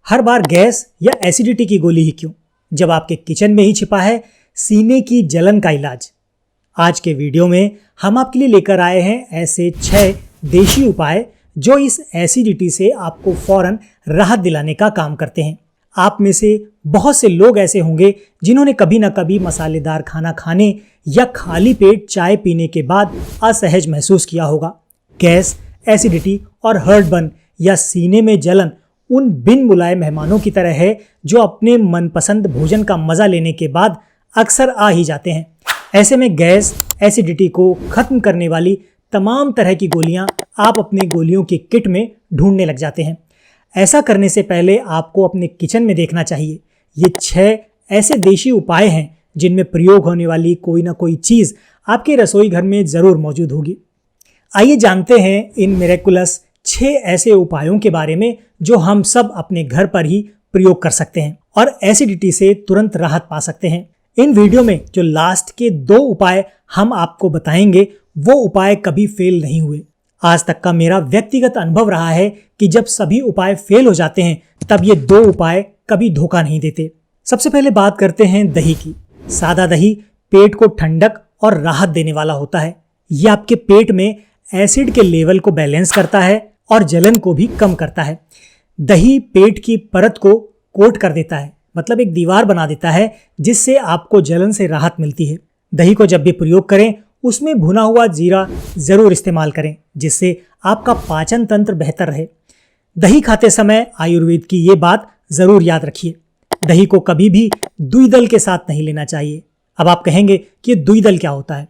हर बार gas या acidity की गोली ही क्यों, जब आपके किचन में ही छिपा है सीने की जलन का इलाज। आज के वीडियो में हम आपके लिए लेकर आए हैं ऐसे 6 देशी उपाय जो इस एसिडिटी से आपको फौरन राहत दिलाने का काम करते हैं। आप में से बहुत से लोग ऐसे होंगे जिन्होंने कभी ना कभी मसालेदार खाना खाने या खाली पेट चाय पीने के बाद असहज महसूस किया होगा। गैस, एसिडिटी और हर्टबर्न या सीने में जलन उन बिन बुलाए मेहमानों की तरह है जो अपने मनपसंद भोजन का मजा लेने के बाद अक्सर आ ही जाते हैं। ऐसे में गैस, एसिडिटी को खत्म करने वाली तमाम तरह की गोलियां आप अपने गोलियों की किट में ढूंढने लग जाते हैं। ऐसा करने से पहले आपको अपने किचन में देखना चाहिए। ये 6 ऐसे देशी उपाय हैं जिनमें प्रयोग होने वाली कोई ना कोई चीज़ आपके रसोई घर में ज़रूर मौजूद होगी। आइए जानते हैं इन मिरेकुलस 6 ऐसे उपायों के बारे में जो हम सब अपने घर पर ही प्रयोग कर सकते हैं और एसिडिटी से तुरंत राहत पा सकते हैं। इन वीडियो में जो लास्ट के 2 उपाय हम आपको बताएंगे वो उपाय कभी फेल नहीं हुए। आज तक का मेरा व्यक्तिगत अनुभव रहा है कि जब सभी उपाय फेल हो जाते हैं तब ये 2 उपाय कभी धोखा नहीं देते। सबसे पहले बात करते हैं दही की। सादा दही पेट को ठंडक और राहत देने वाला होता है। ये आपके पेट में एसिड के लेवल को बैलेंस करता है और जलन को भी कम करता है। दही पेट की परत को कोट कर देता है, मतलब एक दीवार बना देता है जिससे आपको जलन से राहत मिलती है। दही को जब भी प्रयोग करें उसमें भुना हुआ जीरा जरूर इस्तेमाल करें जिससे आपका पाचन तंत्र बेहतर रहे। दही खाते समय आयुर्वेद की ये बात जरूर याद रखिए, दही को कभी भी द्विदल के साथ नहीं लेना चाहिए। अब आप कहेंगे कि द्विदल क्या होता है?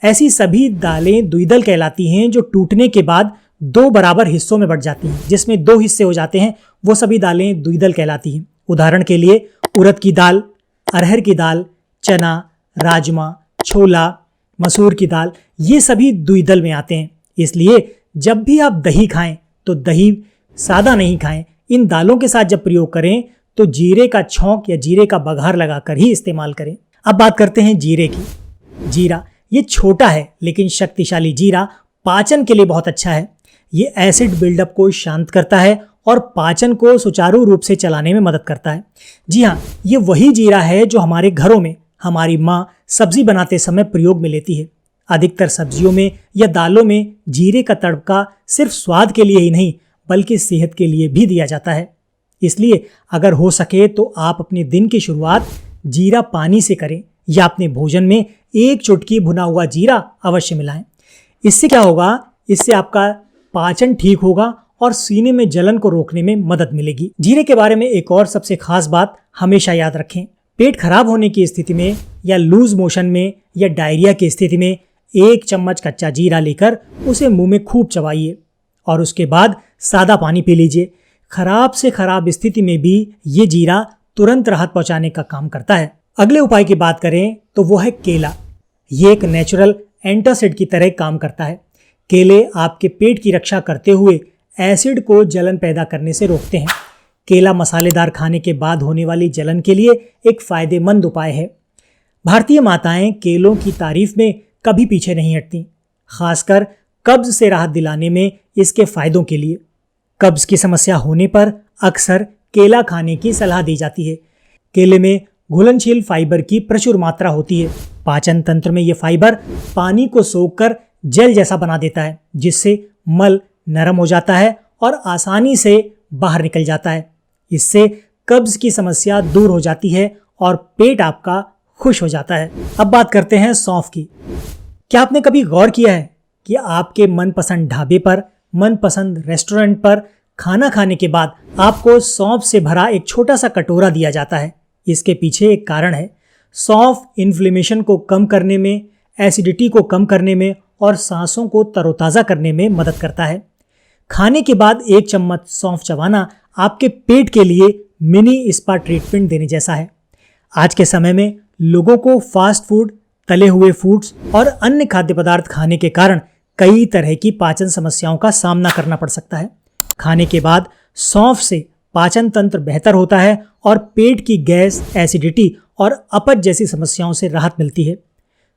ऐसी सभी दालें द्विदल कहलाती हैं जो टूटने के बाद 2 बराबर हिस्सों में बट जाती हैं, जिसमें 2 हिस्से हो जाते हैं, वो सभी दालें द्विदल कहलाती हैं। उदाहरण के लिए उड़द की दाल, अरहर की दाल, चना, राजमा, छोला, मसूर की दाल, ये सभी द्विदल में आते हैं। इसलिए जब भी आप दही खाएं तो दही सादा नहीं खाएं। इन दालों के साथ जब प्रयोग करें तो जीरे का छौंक या जीरे का बघार लगाकर ही इस्तेमाल करें। अब बात करते हैं जीरे की। जीरा ये छोटा है लेकिन शक्तिशाली जीरा पाचन के लिए बहुत अच्छा है। ये एसिड बिल्डअप को शांत करता है और पाचन को सुचारू रूप से चलाने में मदद करता है। जी हाँ, ये वही जीरा है जो हमारे घरों में हमारी माँ सब्जी बनाते समय प्रयोग में लेती है। अधिकतर सब्जियों में या दालों में जीरे का तड़का सिर्फ स्वाद के लिए ही नहीं बल्कि सेहत के लिए भी दिया जाता है। इसलिए अगर हो सके तो आप अपने दिन की शुरुआत जीरा पानी से करें या अपने भोजन में 1 चुटकी भुना हुआ जीरा अवश्य मिलाएं। इससे क्या होगा? इससे आपका पाचन ठीक होगा और सीने में जलन को रोकने में मदद मिलेगी। जीरे के बारे में एक और सबसे खास बात हमेशा याद रखें। पेट खराब होने की स्थिति में या लूज मोशन में या डायरिया की स्थिति में 1 चम्मच कच्चा जीरा लेकर उसे मुंह में खूब चबाइए और उसके बाद सादा पानी पी लीजिए। खराब से खराब स्थिति में भी ये जीरा तुरंत राहत पहुंचाने का काम करता है। अगले उपाय की बात करें तो वो है केला। ये एक नेचुरल एंटासिड की तरह काम करता है। केले आपके पेट की रक्षा करते हुए एसिड को जलन पैदा करने से रोकते हैं। केला मसालेदार खाने के बाद होने वाली जलन के लिए एक फायदेमंद उपाय है। भारतीय माताएं केलों की तारीफ में कभी पीछे नहीं हटती, खासकर कब्ज से राहत दिलाने में इसके फायदों के लिए। कब्ज की समस्या होने पर अक्सर केला खाने की सलाह दी जाती है। केले में घुलनशील फाइबर की प्रचुर मात्रा होती है। पाचन तंत्र में यह फाइबर पानी को सोखकर जेल जैसा बना देता है जिससे मल नरम हो जाता है और आसानी से बाहर निकल जाता है। इससे कब्ज की समस्या दूर हो जाती है और पेट आपका खुश हो जाता है। अब बात करते हैं सौंफ की। क्या आपने कभी गौर किया है कि आपके मनपसंद ढाबे पर, मनपसंद रेस्टोरेंट पर खाना खाने के बाद आपको सौंफ से भरा एक छोटा सा कटोरा दिया जाता है? इसके पीछे एक कारण है। सौंफ इन्फ्लेमेशन को कम करने में, एसिडिटी को कम करने में और सांसों को तरोताज़ा करने में मदद करता है। खाने के बाद 1 चम्मच सौंफ चबाना आपके पेट के लिए मिनी स्पा ट्रीटमेंट देने जैसा है। आज के समय में लोगों को फास्ट फूड, तले हुए फूड्स और अन्य खाद्य पदार्थ खाने के कारण कई तरह की पाचन समस्याओं का सामना करना पड़ सकता है। खाने के बाद सौंफ से पाचन तंत्र बेहतर होता है और पेट की गैस, एसिडिटी और अपच जैसी समस्याओं से राहत मिलती है।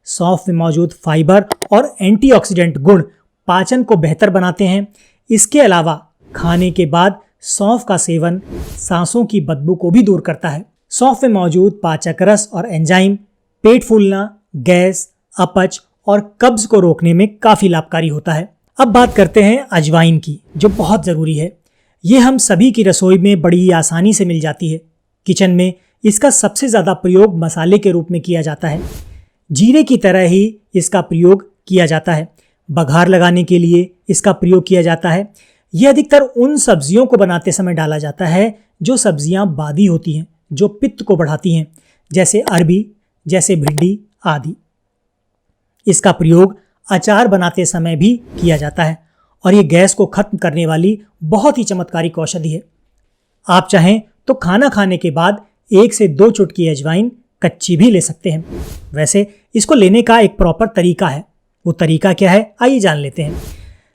सौंफ में मौजूद फाइबर और एंटीऑक्सीडेंट गुण पाचन को बेहतर बनाते हैं। इसके अलावा खाने के बाद सौंफ का सेवन सांसों की बदबू को भी दूर करता है। सौंफ में मौजूद पाचक रस और एंजाइम पेट फूलना, गैस, अपच और कब्ज को रोकने में काफी लाभकारी होता है। अब बात करते हैं अजवाइन की, जो बहुत जरूरी है। ये हम सभी की रसोई में बड़ी आसानी से मिल जाती है। किचन में इसका सबसे ज्यादा प्रयोग मसाले के रूप में किया जाता है। जीरे की तरह ही इसका प्रयोग किया जाता है। बघार लगाने के लिए इसका प्रयोग किया जाता है। यह अधिकतर उन सब्जियों को बनाते समय डाला जाता है जो सब्जियां बादी होती हैं, जो पित्त को बढ़ाती हैं, जैसे अरबी, जैसे भिंडी आदि। इसका प्रयोग अचार बनाते समय भी किया जाता है और ये गैस को खत्म करने वाली बहुत ही चमत्कारिक औषधि है। आप चाहें तो खाना खाने के बाद 1 से 2 चुटकी अजवाइन कच्ची भी ले सकते हैं। वैसे इसको लेने का एक प्रॉपर तरीका है। वो तरीका क्या है, आइए जान लेते हैं।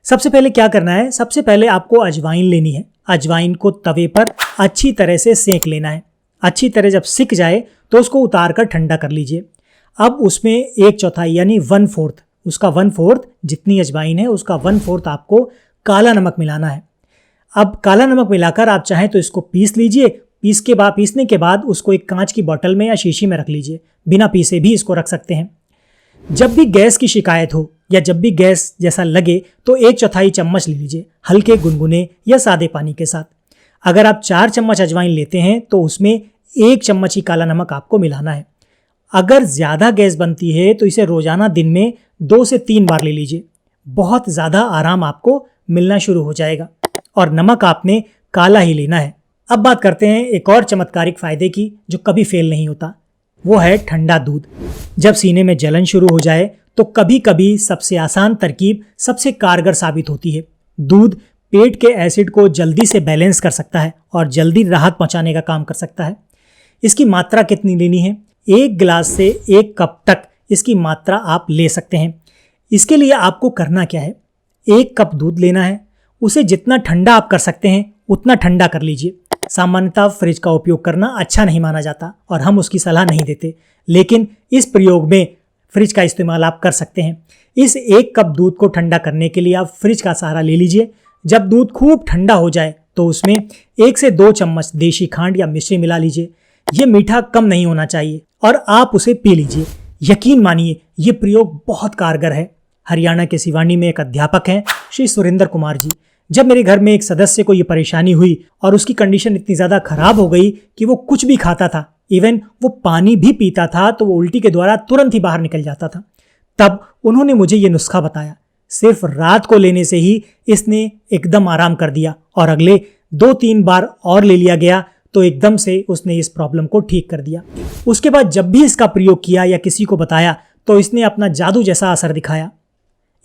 सबसे पहले क्या करना है, सबसे पहले आपको अजवाइन लेनी है। अजवाइन को तवे पर अच्छी तरह से सेंक लेना है। अच्छी तरह जब सिक जाए तो उसको उतार कर ठंडा कर लीजिए। अब उसमें 1/4 यानी 1/4, उसका 1/4 जितनी अजवाइन है उसका 1/4 आपको काला नमक मिलाना है। अब काला नमक मिलाकर आप चाहें तो इसको पीस लीजिए। पीसने के बाद उसको एक कांच की बोतल में या शीशी में रख लीजिए। बिना पीसे भी इसको रख सकते हैं। जब भी गैस की शिकायत हो या जब भी गैस जैसा लगे तो 1/4 चम्मच ले लीजिए, हल्के गुनगुने या सादे पानी के साथ। अगर आप 4 चम्मच अजवाइन लेते हैं तो उसमें 1 चम्मच ही काला नमक आपको मिलाना है। अगर ज़्यादा गैस बनती है तो इसे रोजाना दिन में 2 से 3 बार ले लीजिए। बहुत ज़्यादा आराम आपको मिलना शुरू हो जाएगा। और नमक आपने काला ही लेना है। अब बात करते हैं एक और चमत्कारिक फायदे की जो कभी फेल नहीं होता। वो है ठंडा दूध। जब सीने में जलन शुरू हो जाए तो कभी कभी सबसे आसान तरकीब सबसे कारगर साबित होती है। दूध पेट के एसिड को जल्दी से बैलेंस कर सकता है और जल्दी राहत पहुंचाने का काम कर सकता है। इसकी मात्रा कितनी लेनी है? 1 गिलास से 1 कप तक इसकी मात्रा आप ले सकते हैं। इसके लिए आपको करना क्या है, 1 कप दूध लेना है। उसे जितना ठंडा आप कर सकते हैं उतना ठंडा कर लीजिए। सामान्यतः फ्रिज का उपयोग करना अच्छा नहीं माना जाता और हम उसकी सलाह नहीं देते, लेकिन इस प्रयोग में फ्रिज का इस्तेमाल आप कर सकते हैं। इस 1 कप दूध को ठंडा करने के लिए आप फ्रिज का सहारा ले लीजिए। जब दूध खूब ठंडा हो जाए तो उसमें 1 से 2 चम्मच देशी खांड या मिश्री मिला लीजिए। ये मीठा कम नहीं होना चाहिए और आप उसे पी लीजिए। यकीन मानिए ये प्रयोग बहुत कारगर है। हरियाणा के सिवानी में एक अध्यापक हैं श्री सुरेंद्र कुमार जी। जब मेरे घर में एक सदस्य को ये परेशानी हुई और उसकी कंडीशन इतनी ज़्यादा खराब हो गई कि वो कुछ भी खाता था, इवन वो पानी भी पीता था तो वो उल्टी के द्वारा तुरंत ही बाहर निकल जाता था, तब उन्होंने मुझे ये नुस्खा बताया। सिर्फ रात को लेने से ही इसने एकदम आराम कर दिया और अगले 2-3 बार और ले लिया गया तो एकदम से उसने इस प्रॉब्लम को ठीक कर दिया। उसके बाद जब भी इसका प्रयोग किया या किसी को बताया तो इसने अपना जादू जैसा असर दिखाया।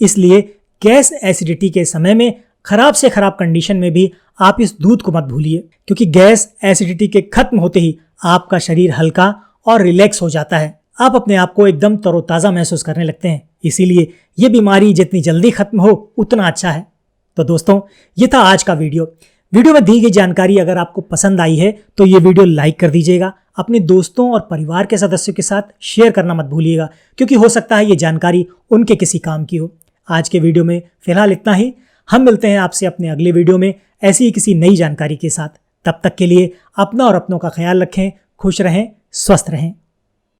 इसलिए गैस एसिडिटी के समय में खराब से खराब कंडीशन में भी आप इस दूध को मत भूलिए, क्योंकि गैस एसिडिटी के खत्म होते ही आपका शरीर हल्का और रिलैक्स हो जाता है। आप अपने आप को एकदम तरोताज़ा महसूस करने लगते हैं। इसीलिए ये बीमारी जितनी जल्दी खत्म हो उतना अच्छा है। तो दोस्तों, ये था आज का वीडियो में दी गई जानकारी अगर आपको पसंद आई है तो ये वीडियो लाइक कर दीजिएगा। अपने दोस्तों और परिवार के सदस्यों के साथ शेयर करना मत भूलिएगा, क्योंकि हो सकता है ये जानकारी उनके किसी काम की हो। आज के वीडियो में फिलहाल इतना ही। हम मिलते हैं आपसे अपने अगले वीडियो में ऐसी ही किसी नई जानकारी के साथ। तब तक के लिए अपना और अपनों का ख्याल रखें, खुश रहें, स्वस्थ रहें।